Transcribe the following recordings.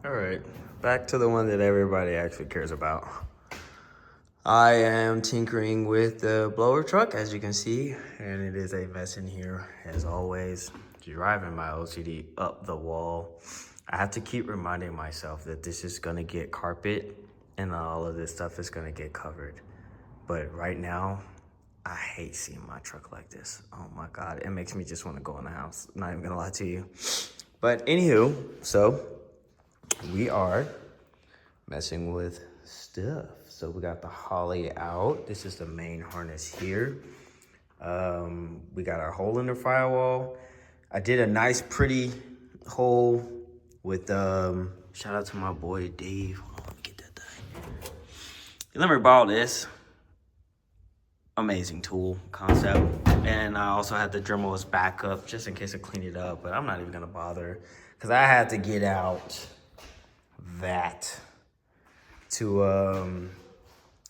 All right, back to the one that everybody actually cares about. I am tinkering with the blower truck, as you can see, and it is a mess in here, as always. Driving my OCD up the wall. I have to keep reminding myself that this is gonna get carpet and all of this stuff is gonna get covered. But right now, I hate seeing my truck like this. Oh my God, it makes me just wanna go in the house. Not even gonna lie to you. But anywho, so we are messing with stuff. So we got the Holley out. This is the main harness here. We got our hole in the firewall. I did a nice, pretty hole with, shout out to my boy Dave. Hold on, let me get that thing. Let me borrow this. Amazing tool concept. And I also had the Dremel as backup just in case I clean it up, but I'm not even gonna bother because I had to get out that to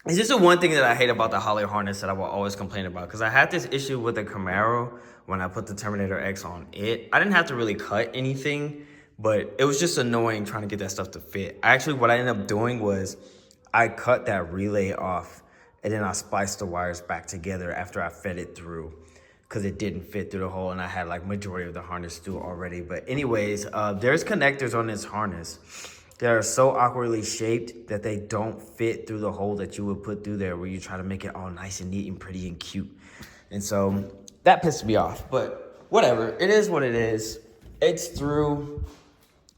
it's just the one thing that I hate about the Holley harness that I will always complain about, because I had this issue with the Camaro when I put the Terminator X on it. I didn't have to really cut anything, but it was just annoying trying to get that stuff to fit. Actually, what I ended up doing was I cut that relay off and then I spliced the wires back together after I fed it through, because it didn't fit through the hole and I had like majority of the harness through already. But anyways, there's connectors on this harness that are so awkwardly shaped that they don't fit through the hole that you would put through there, where you try to make it all nice and neat and pretty and cute. And so that pissed me off, but whatever, it is what it is. It's through.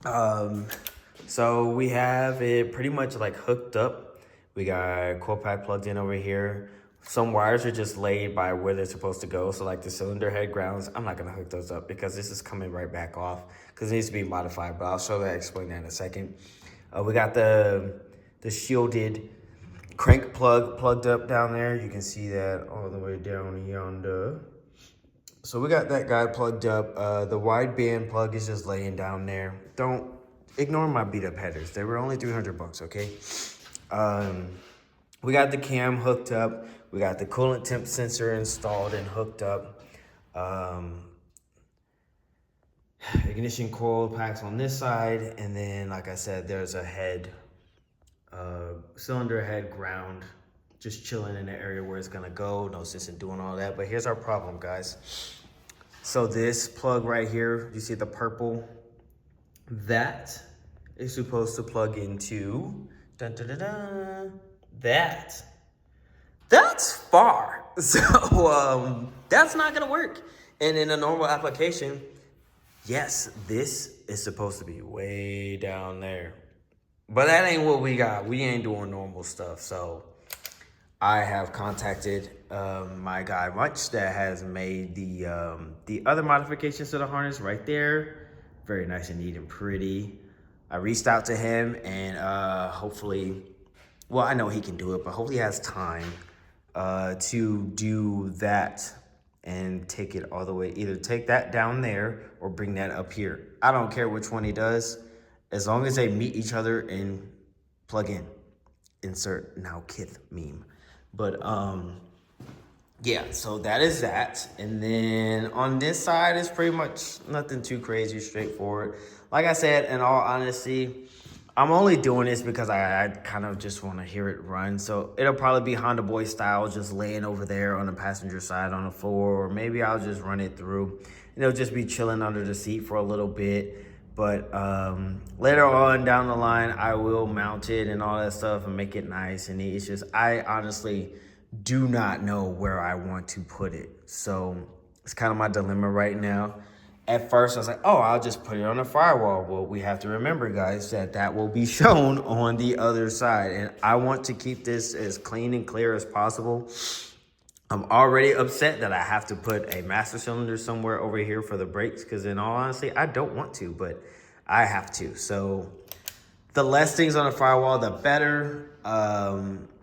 So we have it pretty much like hooked up. We got coil pack plugged in over here. Some wires are just laid by where they're supposed to go. So like the cylinder head grounds, I'm not gonna hook those up because this is coming right back off because it needs to be modified, but I'll show that, explain that in a second. We got the shielded crank plug plugged up down there. You can see that all the way down yonder. So we got that guy plugged up. The wideband plug is just laying down there. Don't ignore my beat up headers. They were only 300 bucks, okay? We got the cam hooked up. We got the coolant temp sensor installed and hooked up. Ignition coil packs on this side. And then, like I said, there's a head, cylinder head ground, just chilling in the area where it's gonna go. No sense in doing all that. But here's our problem, guys. So this plug right here, you see the purple? That is supposed to plug into, dun, dun, dun, dun, that. That's far. So that's not gonna work. And in a normal application, yes, this is supposed to be way down there. But that ain't what we got. We ain't doing normal stuff. So I have contacted my guy Much that has made the other modifications to the harness right there. Very nice and neat and pretty. I reached out to him and hopefully, well, I know he can do it, but hopefully he has time to do that and take it all the way. Either take that down there or bring that up here. I don't care which one he does, as long as they meet each other and plug in. Insert now Kith meme. But yeah, so that is that. And then on this side, it's pretty much nothing too crazy, straightforward. Like I said, in all honesty, I'm only doing this because I kind of just want to hear it run. So it'll probably be Honda Boy style, just laying over there on the passenger side on the floor. Or maybe I'll just run it through. And it'll just be chilling under the seat for a little bit. But later on down the line, I will mount it and all that stuff and make it nice and neat. It's just, I honestly do not know where I want to put it. So it's kind of my dilemma right now. At first, I was like, oh, I'll just put it on the firewall. Well, we have to remember, guys, that that will be shown on the other side. And I want to keep this as clean and clear as possible. I'm already upset that I have to put a master cylinder somewhere over here for the brakes, because in all honesty, I don't want to, but I have to. So the less things on the firewall, the better.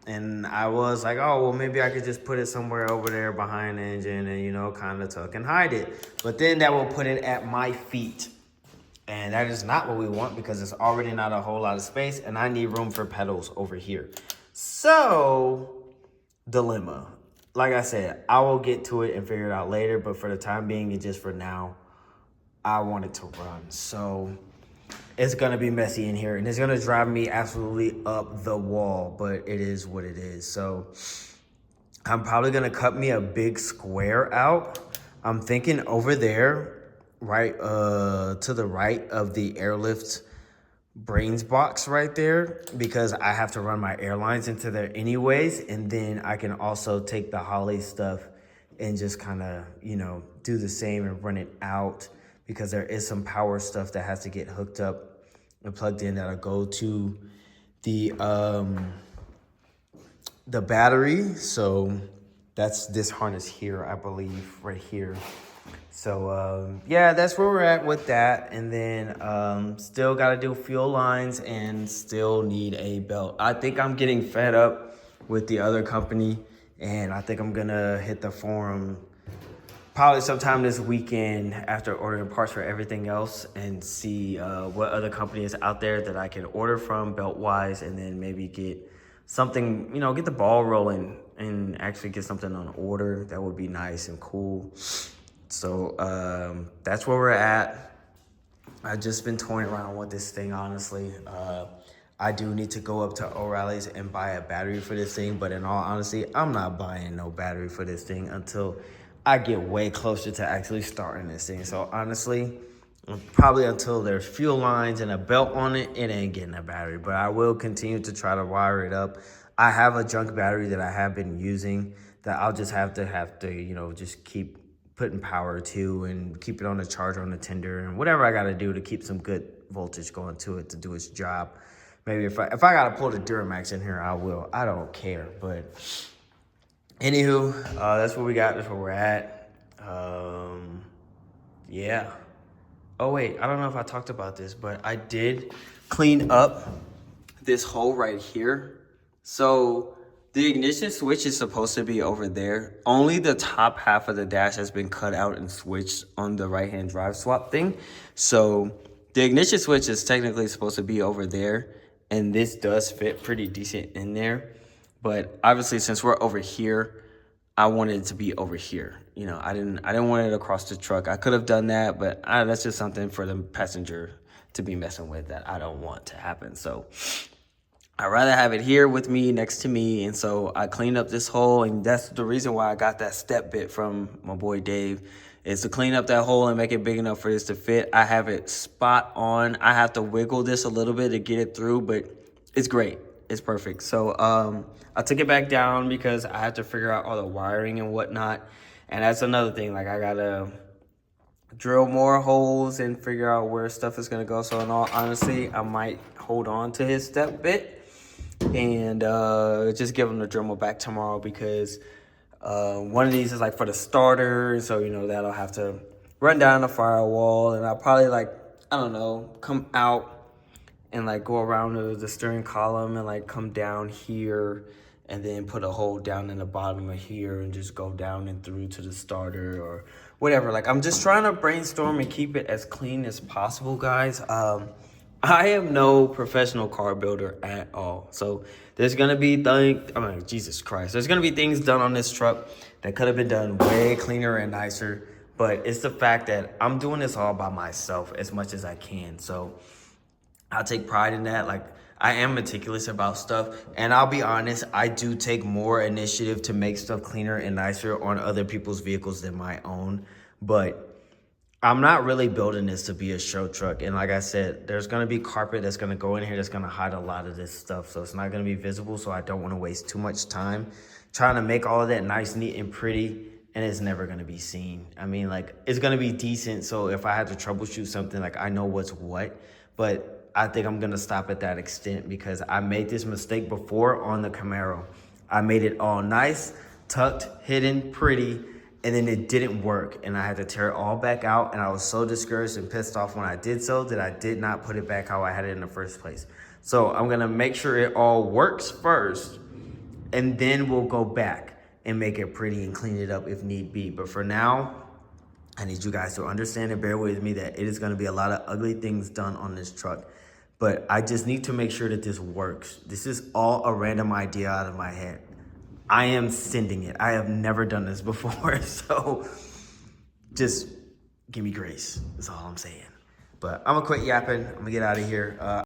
And I was like, oh, well, maybe I could just put it somewhere over there behind the engine and, you know, kind of tuck and hide it. But then that will put it at my feet. And that is not what we want, because it's already not a whole lot of space and I need room for pedals over here. So, dilemma. Like I said, I will get to it and figure it out later. But for the time being and just for now, I want it to run. So it's gonna be messy in here, and it's gonna drive me absolutely up the wall, but it is what it is. So I'm probably gonna cut me a big square out. I'm thinking over there, right, to the right of the airlift brains box right there, because I have to run my airlines into there anyways. And then I can also take the Holley stuff and just kind of, you know, do the same and run it out, because there is some power stuff that has to get hooked up and plugged in that'll go to the battery. So that's this harness here, I believe, right here. So yeah, that's where we're at with that. And then still got to do fuel lines and still need a belt. I think I'm getting fed up with the other company, and I think I'm gonna hit the forum probably sometime this weekend after ordering parts for everything else, and see what other company is out there that I can order from belt wise, and then maybe get something, you know, get the ball rolling and actually get something on order. That would be nice and cool. So that's where we're at. I've just been toying around with this thing, honestly. I do need to go up to O'Reilly's and buy a battery for this thing, but in all honesty, I'm not buying no battery for this thing until I get way closer to actually starting this thing. So honestly, probably until there's fuel lines and a belt on it, it ain't getting a battery. But I will continue to try to wire it up. I have a junk battery that I have been using that I'll just have to, you know, just keep putting power to and keep it on the charger on the tender and whatever I got to do to keep some good voltage going to it to do its job. Maybe if I got to pull the Duramax in here, I will. I don't care. But anywho, that's what we got. That's where we're at. Yeah. Oh, wait. I don't know if I talked about this, but I did clean up this hole right here. So the ignition switch is supposed to be over there. Only the top half of the dash has been cut out and switched on the right-hand drive swap thing. So the ignition switch is technically supposed to be over there, and this does fit pretty decent in there. But obviously, since we're over here, I wanted it to be over here. You know, I didn't want it across the truck. I could have done that, but that's just something for the passenger to be messing with that I don't want to happen. So I'd rather have it here with me, next to me. And so I cleaned up this hole, and that's the reason why I got that step bit from my boy Dave, is to clean up that hole and make it big enough for this to fit. I have it spot on. I have to wiggle this a little bit to get it through, but it's great. It's perfect. So I took it back down because I had to figure out all the wiring and whatnot. And that's another thing. Like, I got to drill more holes and figure out where stuff is going to go. So in all honesty, I might hold on to his step bit and just give him the Dremel back tomorrow, because one of these is like for the starter, so you know that'll have to run down the firewall, and I'll probably, like, I don't know, come out and like go around the steering column and like come down here and then put a hole down in the bottom of here and just go down and through to the starter or whatever. Like, I'm just trying to brainstorm and keep it as clean as possible, guys. I am no professional car builder at all. So there's going to be Jesus Christ. There's going to be things done on this truck that could have been done way cleaner and nicer. But it's the fact that I'm doing this all by myself as much as I can. So I take pride in that. Like, I am meticulous about stuff. And I'll be honest, I do take more initiative to make stuff cleaner and nicer on other people's vehicles than my own. But I'm not really building this to be a show truck. And like I said, there's going to be carpet that's going to go in here that's going to hide a lot of this stuff. So it's not going to be visible. So I don't want to waste too much time trying to make all of that nice, neat, and pretty. And it's never going to be seen. I mean, like, it's going to be decent. So if I have to troubleshoot something, like, I know what's what. But I think I'm going to stop at that extent, because I made this mistake before on the Camaro. I made it all nice, tucked, hidden, pretty, and then it didn't work, and I had to tear it all back out, and I was so discouraged and pissed off when I did so that I did not put it back how I had it in the first place. So I'm gonna make sure it all works first, and then we'll go back and make it pretty and clean it up if need be. But for now, I need you guys to understand and bear with me that it is gonna be a lot of ugly things done on this truck. But I just need to make sure that this works. This is all a random idea out of my head. I am sending it. I have never done this before, so just give me grace. That's all I'm saying. But I'm gonna quit yapping. I'm gonna get out of here.